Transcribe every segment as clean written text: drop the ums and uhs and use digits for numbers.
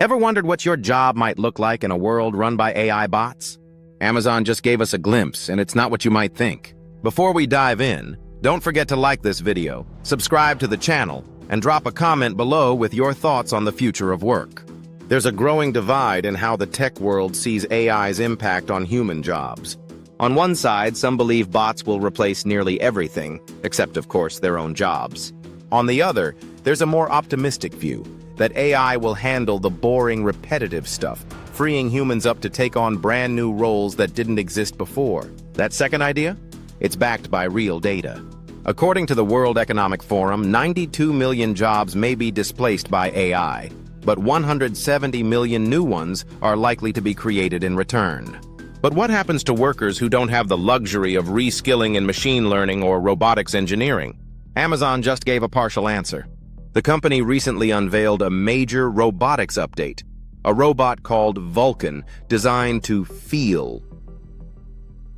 Ever wondered what your job might look like in a world run by AI bots? Amazon just gave us a glimpse, and it's not what you might think. Before we dive in, don't forget to like this video, subscribe to the channel, and drop a comment below with your thoughts on the future of work. There's a growing divide in how the tech world sees AI's impact on human jobs. On one side, some believe bots will replace nearly everything, except, of course, their own jobs. On the other, there's a more optimistic view, that AI will handle the boring, repetitive stuff, freeing humans up to take on brand new roles that didn't exist before. That second idea? It's backed by real data. According to the World Economic Forum, 92 million jobs may be displaced by AI, but 170 million new ones are likely to be created in return. But what happens to workers who don't have the luxury of reskilling in machine learning or robotics engineering? Amazon just gave a partial answer. The company recently unveiled a major robotics update, a robot called Vulcan, designed to feel.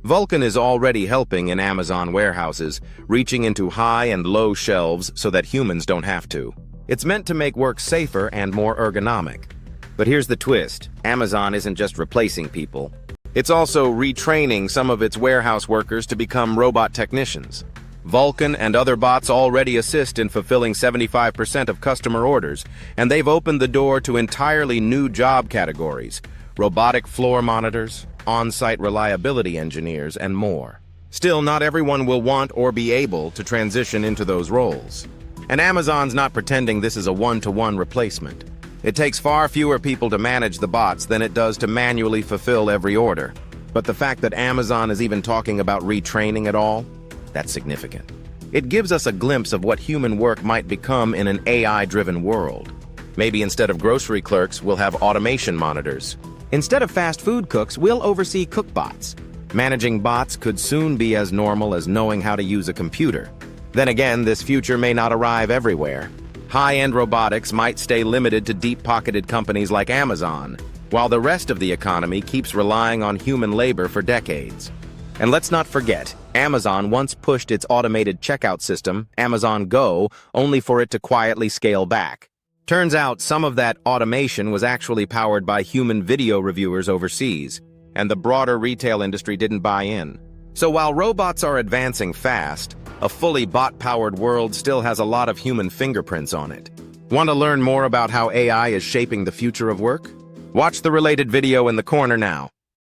Vulcan is already helping in Amazon warehouses, reaching into high and low shelves so that humans don't have to. It's meant to make work safer and more ergonomic. But here's the twist. Amazon isn't just replacing people. It's also retraining some of its warehouse workers to become robot technicians. Vulcan and other bots already assist in fulfilling 75% of customer orders, and they've opened the door to entirely new job categories: robotic floor monitors, on-site reliability engineers, and more. Still, not everyone will want or be able to transition into those roles. And Amazon's not pretending this is a one-to-one replacement. It takes far fewer people to manage the bots than it does to manually fulfill every order. But the fact that Amazon is even talking about retraining at all, that's significant. It gives us a glimpse of what human work might become in an AI-driven world. Maybe instead of grocery clerks, we'll have automation monitors. Instead of fast food cooks, we'll oversee cookbots. Managing bots could soon be as normal as knowing how to use a computer. Then again, this future may not arrive everywhere. High-end robotics might stay limited to deep-pocketed companies like Amazon, while the rest of the economy keeps relying on human labor for decades. And let's not forget, Amazon once pushed its automated checkout system, Amazon Go, only for it to quietly scale back. Turns out some of that automation was actually powered by human video reviewers overseas, and the broader retail industry didn't buy in. So while robots are advancing fast, a fully bot-powered world still has a lot of human fingerprints on it. Want to learn more about how AI is shaping the future of work? Watch the related video in the corner now.